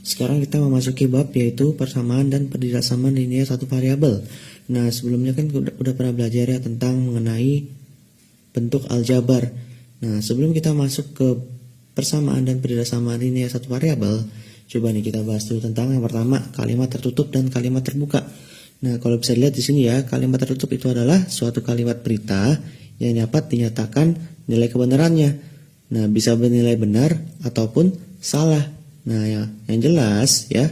Sekarang kita memasuki bab yaitu persamaan dan ketidaksamaan linear satu variabel. Nah, sebelumnya kan udah pernah belajar ya tentang mengenai bentuk aljabar. Nah, sebelum kita masuk ke persamaan dan ketidaksamaan linear satu variabel, coba nih kita bahas dulu tentang yang pertama, kalimat tertutup dan kalimat terbuka. Nah, kalau bisa dilihat di sini ya, kalimat tertutup itu adalah suatu kalimat berita yang dapat dinyatakan nilai kebenarannya. Nah, bisa bernilai benar ataupun salah. Nah, yang jelas ya,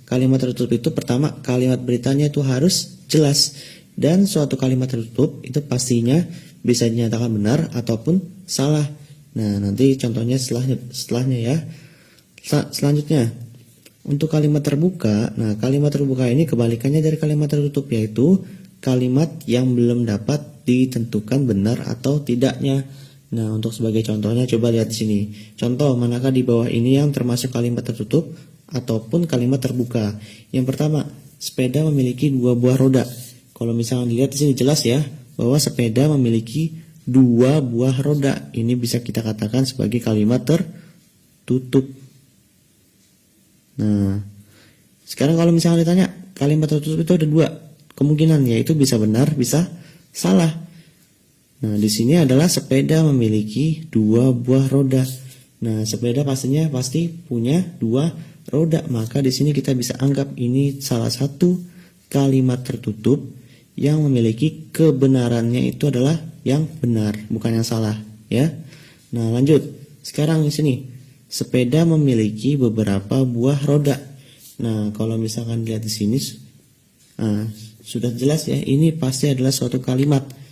kalimat tertutup itu pertama, kalimat beritanya itu harus jelas. Dan suatu kalimat tertutup itu pastinya bisa dinyatakan benar ataupun salah. Nah, nanti contohnya setelahnya ya. Selanjutnya, untuk kalimat terbuka, nah kalimat terbuka ini kebalikannya dari kalimat tertutup, yaitu kalimat yang belum dapat ditentukan benar atau tidaknya. Nah, untuk sebagai contohnya coba lihat di sini. Contoh, manakah di bawah ini yang termasuk kalimat tertutup ataupun kalimat terbuka? Yang pertama, sepeda memiliki 2 buah roda. Kalau misalnya dilihat di sini jelas ya bahwa sepeda memiliki 2 buah roda. Ini bisa kita katakan sebagai kalimat tertutup. Nah, sekarang kalau misalnya ditanya kalimat tertutup itu ada 2 kemungkinan, yaitu bisa benar, bisa salah. Nah, di sini adalah sepeda memiliki 2 buah roda. Nah, sepeda pastinya pasti punya 2 roda, maka di sini kita bisa anggap ini salah satu kalimat tertutup yang memiliki kebenarannya itu adalah yang benar, bukan yang salah, ya. Nah, lanjut. Sekarang di sini, sepeda memiliki beberapa buah roda. Nah, kalau misalkan lihat di sini, sudah jelas ya, ini pasti adalah suatu kalimat.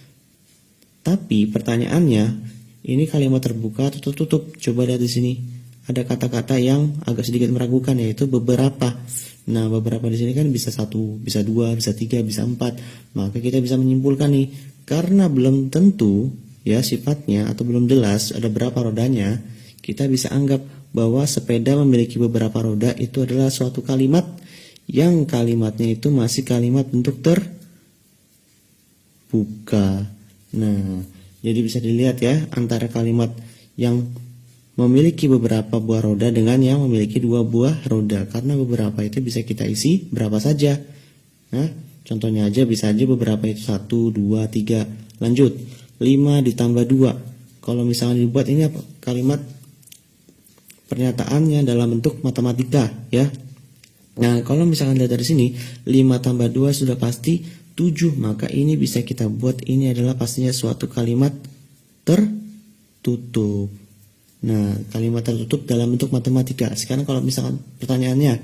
Tapi pertanyaannya, ini kalimat terbuka atau tertutup? Coba lihat di sini. Ada kata-kata yang agak sedikit meragukan, yaitu beberapa. Nah, beberapa di sini kan bisa 1, bisa 2, bisa 3, bisa 4. Maka kita bisa menyimpulkan nih, karena belum tentu ya sifatnya atau belum jelas ada berapa rodanya, kita bisa anggap bahwa sepeda memiliki beberapa roda itu adalah suatu kalimat yang kalimatnya itu masih kalimat bentuk terbuka. Nah, jadi bisa dilihat ya antara kalimat yang memiliki beberapa buah roda dengan yang memiliki 2 buah roda. Karena beberapa itu bisa kita isi berapa saja. Nah, contohnya aja bisa aja beberapa itu 1, 2, 3. Lanjut, 5 ditambah 2. Kalau misalnya dibuat ini apa? Kalimat pernyataannya dalam bentuk matematika ya. Nah, kalau misalkan lihat dari sini, 5 tambah 2 sudah pasti 7, maka ini bisa kita buat ini adalah pastinya suatu kalimat tertutup. Nah, kalimat tertutup dalam bentuk matematika. Sekarang kalau misalkan pertanyaannya,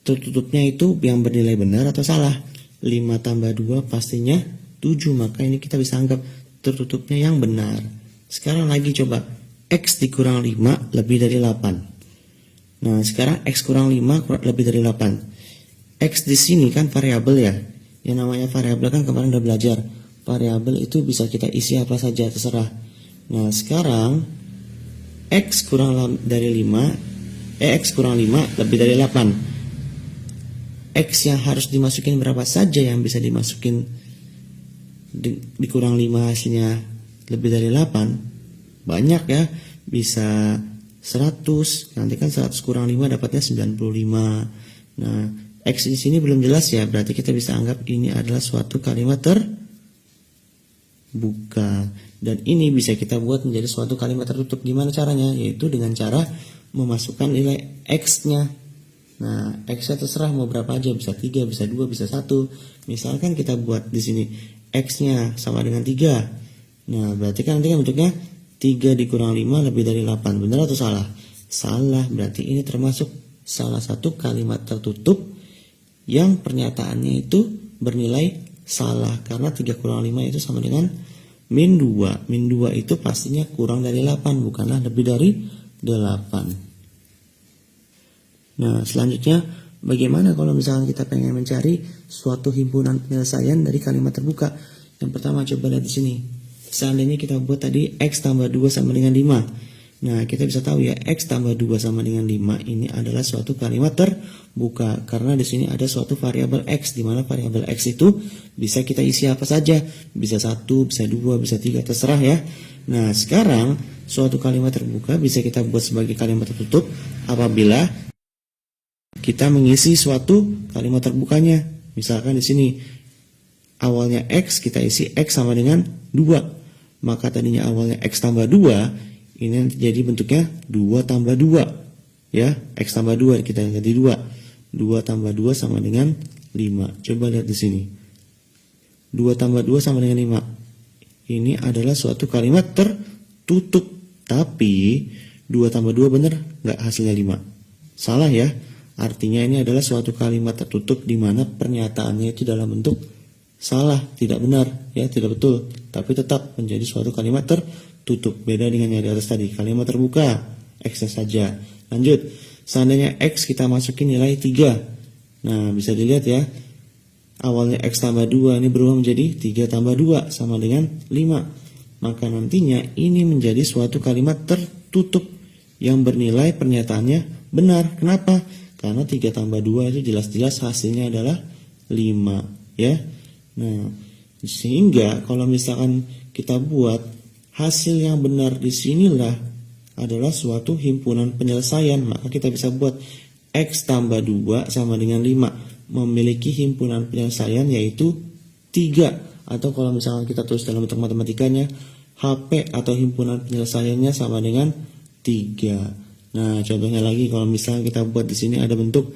tertutupnya itu yang bernilai benar atau salah? 5 tambah 2 pastinya 7, maka ini kita bisa anggap tertutupnya yang benar. Sekarang lagi coba, X dikurang 5 lebih dari 8. Nah, sekarang X kurang 5 lebih dari 8. X di sini kan variabel ya. Yang namanya variabel kan kemarin udah belajar. Variabel itu bisa kita isi apa saja, terserah. Nah, sekarang X kurang dari 5, X kurang 5 lebih dari 8. X yang harus dimasukin berapa saja yang bisa dimasukin dikurang 5 hasilnya lebih dari 8? Banyak ya. Bisa 100. Nanti kan 100 kurang 5 dapatnya 95. Nah, X di sini belum jelas ya, berarti kita bisa anggap ini adalah suatu kalimat terbuka. Dan ini bisa kita buat menjadi suatu kalimat tertutup. Gimana caranya? Yaitu dengan cara memasukkan nilai X-nya. Nah, X-nya terserah mau berapa aja, bisa 3, bisa 2, bisa 1. Misalkan kita buat di sini X-nya sama dengan 3. Nah, berarti kan nanti kan bentuknya 3 dikurang 5 lebih dari 8. Benar atau salah? Salah, berarti ini termasuk salah satu kalimat tertutup yang pernyataannya itu bernilai salah, karena 3 kurang 5 itu sama dengan min 2. Min 2 itu pastinya kurang dari 8, bukanlah lebih dari 8. Nah, selanjutnya bagaimana kalau misalnya kita pengen mencari suatu himpunan penyelesaian dari kalimat terbuka? Yang pertama coba lihat di sini. Seandainya kita buat tadi X tambah 2 sama dengan 5. Nah, kita bisa tahu ya, X tambah 2 sama dengan 5 ini adalah suatu kalimat terbuka. Karena di sini ada suatu variabel X, di mana variabel X itu bisa kita isi apa saja. Bisa 1, bisa 2, bisa 3, terserah ya. Nah, sekarang suatu kalimat terbuka bisa kita buat sebagai kalimat tertutup apabila kita mengisi suatu kalimat terbukanya. Misalkan di sini awalnya X, kita isi X sama dengan 2. Maka tadinya awalnya X tambah 2, ini jadi bentuknya 2 tambah 2. Ya, X tambah 2 kita ganti 2. 2 tambah 2 sama dengan 5. Coba lihat di sini. 2 tambah 2 sama dengan 5. Ini adalah suatu kalimat tertutup. Tapi 2 tambah 2 benar nggak hasilnya 5? Salah ya. Artinya ini adalah suatu kalimat tertutup di mana pernyataannya itu dalam bentuk salah, tidak benar, ya, tidak betul. Tapi tetap menjadi suatu kalimat tertutup. Beda dengan yang di atas tadi, kalimat terbuka, X-nya saja. Lanjut, seandainya X kita masukin nilai 3. Nah, bisa dilihat ya, awalnya X tambah 2 ini berubah menjadi 3 tambah 2 sama dengan 5. Maka nantinya ini menjadi suatu kalimat tertutup yang bernilai pernyataannya benar. Kenapa? Karena 3 tambah 2 itu jelas-jelas hasilnya adalah 5, ya. Nah, sehingga kalau misalkan kita buat hasil yang benar di sinilah adalah suatu himpunan penyelesaian, maka kita bisa buat X tambah 2 sama dengan 5 memiliki himpunan penyelesaian yaitu 3. Atau kalau misalkan kita tulis dalam bentuk matematikanya, HP atau himpunan penyelesaiannya sama dengan 3. Nah, contohnya lagi kalau misalnya kita buat di sini ada bentuk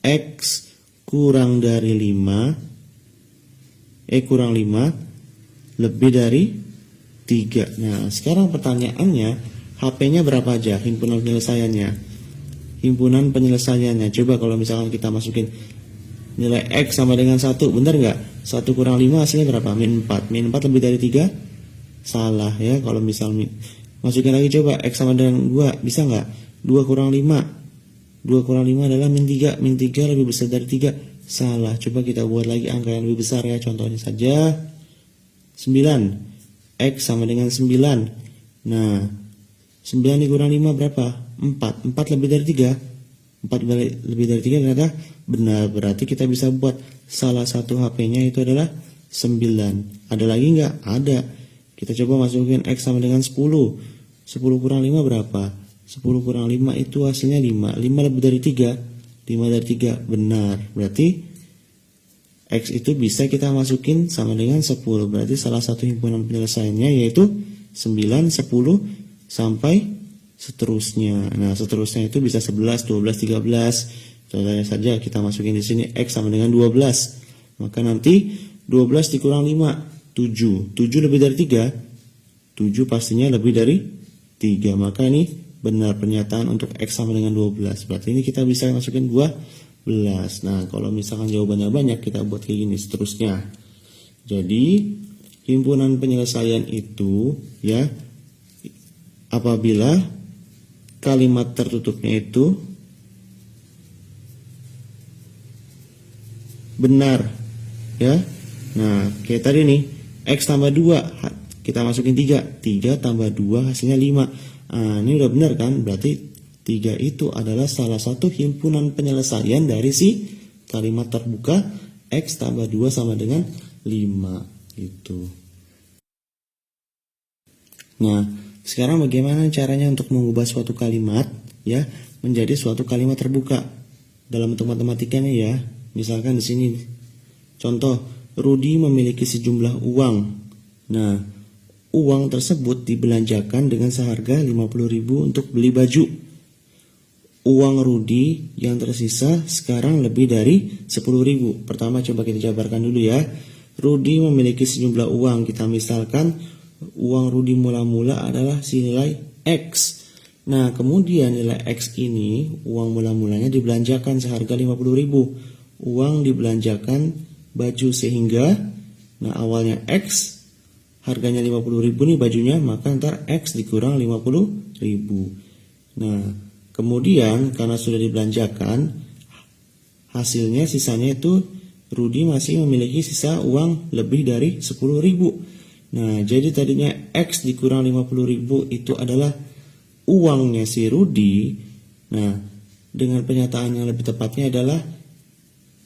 X kurang dari 5 kurang 5 lebih dari 3. Nah, sekarang pertanyaannya, HP-nya berapa aja himpunan penyelesaiannya? Himpunan penyelesaiannya, coba kalau misalkan kita masukin nilai X sama dengan 1, benar nggak? 1 kurang 5 hasilnya berapa? Min 4. Min 4 lebih dari 3? Salah ya. Kalau misalnya masukin lagi coba X sama dengan 2, bisa nggak? 2 kurang 5. 2 kurang 5 adalah min 3. Min 3 lebih besar dari 3. Salah. Coba kita buat lagi angka yang lebih besar ya. Contohnya saja 9. X sama dengan 9. Nah, 9 dikurang 5 berapa? 4. 4 lebih dari 3. 4 lebih dari 3 ternyata benar. Berarti kita bisa buat salah satu HP-nya itu adalah 9. Ada lagi nggak? Ada. Kita coba masukin X sama dengan 10. 10 kurang 5 berapa? 10 kurang 5 itu hasilnya 5. 5 lebih dari 3. 5 dari 3. Benar. Berarti X itu bisa kita masukin sama dengan 10. Berarti salah satu himpunan penyelesaiannya yaitu 9, 10, sampai seterusnya. Nah, seterusnya itu bisa 11, 12, 13. Contohnya saja kita masukin di sini X sama dengan 12. Maka nanti 12 dikurang 5. 7 lebih dari 3. 7 pastinya lebih dari 3. Maka ini benar pernyataan untuk X sama dengan 12. Berarti ini kita bisa masukin 12. Nah, kalau misalkan jawabannya banyak, kita buat kayak gini seterusnya. Jadi himpunan penyelesaian itu ya apabila kalimat tertutupnya itu benar ya. Nah, kayak tadi nih, X tambah 2, kita masukin 3. 3 tambah 2 hasilnya 5. Nah, ini udah benar kan? Berarti 3 itu adalah salah satu himpunan penyelesaian dari si kalimat terbuka X tambah 2 sama dengan 5 itu. Nah, sekarang bagaimana caranya untuk mengubah suatu kalimat ya menjadi suatu kalimat terbuka dalam bentuk matematikanya ya. Misalkan di sini contoh, Rudi memiliki sejumlah uang. Nah, uang tersebut dibelanjakan dengan seharga 50.000 untuk beli baju. Uang Rudi yang tersisa sekarang lebih dari 10.000. Pertama coba kita jabarkan dulu ya. Rudi memiliki sejumlah uang. Kita misalkan uang Rudi mula-mula adalah si nilai X. Nah, kemudian nilai X ini uang mula-mulanya dibelanjakan seharga 50.000. Uang dibelanjakan baju sehingga awalnya X harganya 50.000 nih bajunya, maka ntar X dikurang 50.000. Nah, kemudian karena sudah dibelanjakan hasilnya sisanya itu Rudi masih memiliki sisa uang lebih dari 10.000. Nah, jadi tadinya X dikurang 50.000 itu adalah uangnya si Rudi. Nah, dengan pernyataan yang lebih tepatnya adalah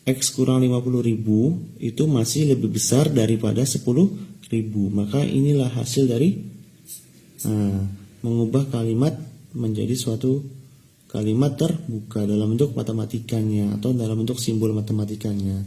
X kurang 50.000 itu masih lebih besar daripada 10.000. Maka inilah hasil dari mengubah kalimat menjadi suatu kalimat terbuka dalam bentuk matematikanya atau dalam bentuk simbol matematikanya.